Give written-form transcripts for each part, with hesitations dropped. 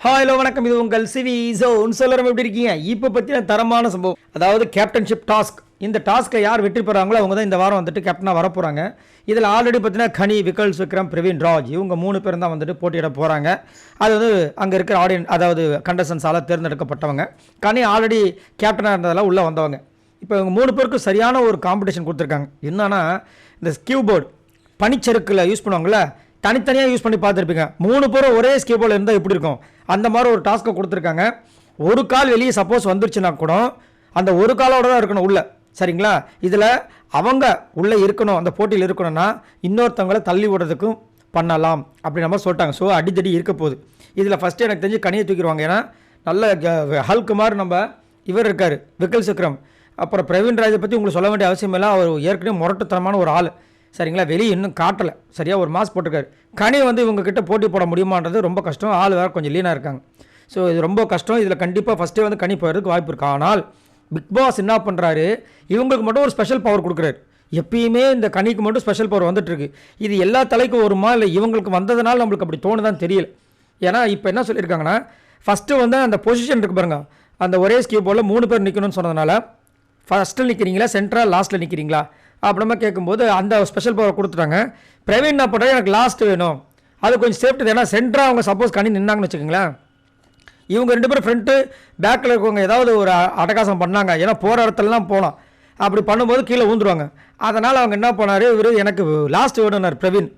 Hello வணக்கம், இது உங்கள் சிவி ஜோன். சொல்லுறோம், எப்படி இருக்கீங்க? இப்போ பற்றின தரமான சம்பவம், அதாவது கேப்டன்ஷிப் டாஸ்க். இந்த டாஸ்க்கை யார் வெற்றி பெறாங்களோ அவங்க தான் இந்த வாரம் வந்துட்டு கேப்டனாக வரப்போகிறாங்க. இதில் ஆல்ரெடி பார்த்தீங்கன்னா கனி, விக்கல்ஸ் விக்ரம், பிரவீன் ராஜ் இவங்க 3 பேரும் தான் வந்துட்டு போட்டியிட போகிறாங்க. அது வந்து அங்கே இருக்கிற ஆடியன்ஸ், அதாவது கண்டஸ்டன்ஸால் தேர்ந்தெடுக்கப்பட்டவங்க. கனி ஆல்ரெடி கேப்டனாக இருந்ததெல்லாம் உள்ளே வந்தவங்க. இப்போ இவங்க 3 பேருக்கும் சரியான ஒரு காம்படிஷன் கொடுத்துருக்காங்க. என்னன்னா, இந்த ஸ்கியூ போர்டு பனிச்சறுக்கில் யூஸ் பண்ணுவாங்கள்ல, தனித்தனியாக யூஸ் பண்ணி பார்த்துருப்பீங்க. 3 பேரும் ஒரே ஸ்கியூ போர்டில் இருந்தால் எப்படி இருக்கும், அந்த மாதிரி ஒரு டாஸ்க்கை கொடுத்துருக்காங்க. ஒரு கால் வெளியே சப்போஸ் வந்துருச்சுன்னா கூட அந்த ஒரு காலோட தான் இருக்கணும் உள்ள, சரிங்களா? இதில் அவங்க உள்ளே இருக்கணும், அந்த போட்டியில் இருக்கணும்னா இன்னொருத்தவங்களை தள்ளி விடுறதுக்கும் பண்ணலாம் அப்படி நம்ம சொல்லிட்டாங்க. ஸோ அடித்தடி இருக்க போகுது. இதில் ஃபஸ்ட்டு எனக்கு தெரிஞ்சு கனியை தூக்கிடுவாங்க. ஏன்னா நல்ல ஹல்க் மாதிரி நம்ம இவர் இருக்கார், விக்கல்ஸ் விக்ரம். அப்புறம் பிரவீன் ராஜை பற்றி உங்களுக்கு சொல்ல வேண்டிய அவசியம் இல்லை. அவர் ஏற்கனவே முரட்டுத்தனமான ஒரு ஆள், சரிங்களா? வெளியே இன்னும் காட்டலை, சரியாக ஒரு மாஸ் போட்டிருக்காரு. கனி வந்து இவங்க கிட்ட போட்டி போட முடியுமான்றது ரொம்ப கஷ்டம். ஆள் வேறு கொஞ்சம் லீனாக இருக்காங்க. ஸோ இது ரொம்ப கஷ்டம். இதில் கண்டிப்பாக ஃபஸ்ட்டே வந்து கனி போகிறதுக்கு வாய்ப்பு இருக்குது. ஆனால் பிக் பாஸ் என்ன பண்ணுறாரு, இவங்களுக்கு மட்டும் ஒரு ஸ்பெஷல் பவர் கொடுக்குறாரு. எப்பயுமே இந்த கனிக்கு மட்டும் ஸ்பெஷல் பவர் வந்துட்டுருக்கு. இது எல்லா தலைக்கும் வருமா, இல்லை இவங்களுக்கு வந்ததுனால நம்மளுக்கு அப்படி தோணுதான் தெரியல. ஏன்னா இப்போ என்ன சொல்லியிருக்காங்கன்னா, ஃபஸ்ட்டு வந்து அந்த பொசிஷன் இருக்குது பாருங்க, அந்த ஒரே ஸ்கியூ போர்டில் 3 பேர் நிற்கணும்னு சொன்னதுனால ஃபஸ்ட்டில் நிற்கிறீங்களா, சென்ட்ரல் லாஸ்ட்டில் நிற்கிறீங்களா அப்படிமா கேட்கும்போது அந்த ஸ்பெஷல் பவர் கொடுத்துட்டாங்க. பிரவீன் என்ன பண்ணுறாரு, எனக்கு லாஸ்ட்டு வேணும், அது கொஞ்சம் சேஃப்டி. ஏன்னா சென்டராக அவங்க சப்போஸ் கனி நின்னாங்கன்னு வச்சுக்கோங்களேன், இவங்க 2 பேரும் ஃப்ரண்ட்டு பேக்கில் இருக்கவங்க ஏதாவது ஒரு அட்டகாசம் பண்ணாங்க, ஏன்னா போகிற இடத்துலலாம் போகலாம். அப்படி பண்ணும்போது கீழே ஊந்துருவாங்க. அதனால் அவங்க என்ன பண்ணார், இவர் எனக்கு லாஸ்ட் வேணும்னார் பிரவீன்.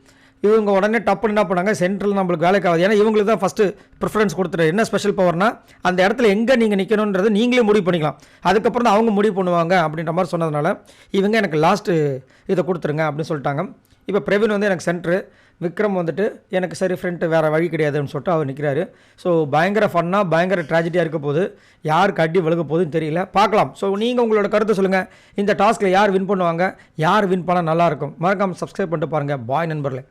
இவங்க உடனே டப்புன்னு என்ன பண்ணாங்க, சென்ட்ரல் நம்மளுக்கு வேலைக்கு ஆகுது. ஏன்னா இவங்களுக்கு தான் ஃபஸ்ட்டு ப்ரிஃபரன்ஸ் கொடுத்துரு. என்ன ஸ்பெஷல் பவர்னா, அந்த இடத்துல எங்கே நீங்கள் நிற்கணுன்றது நீங்களே முடிவு பண்ணிக்கலாம், அதுக்கப்புறம் தான் அவங்க முடிவு பண்ணுவாங்க அப்படின்ற மாதிரி சொன்னதுனால இவங்க எனக்கு லாஸ்ட்டு இதை கொடுத்துருங்க அப்படின்னு சொல்லிட்டாங்க. இப்போ பிரவீன் வந்து எனக்கு சென்ட்ரு, விக்ரம் வந்துட்டு எனக்கு சரி ஃப்ரெண்ட்டு, வேறு வழி கிடையாதுன்னு சொல்லிட்டு அவர் நிற்கிறாரு. ஸோ பயங்கர ஃபன்னாக பயங்கர ட்ராஜடியாக இருக்க போது, யாருக்கு அடி விழுக போகுதுன்னு தெரியல, பார்க்கலாம். ஸோ நீங்கள் உங்களோட கருத்தை சொல்லுங்கள், இந்த டாஸ்கில் யார் வின் பண்ணுவாங்க, யார் வின் பண்ணால் நல்லாயிருக்கும்? மறக்காமல் சப்ஸ்கிரைப் பண்ணிட்டு பாருங்கள். பாய் நண்பர்களே.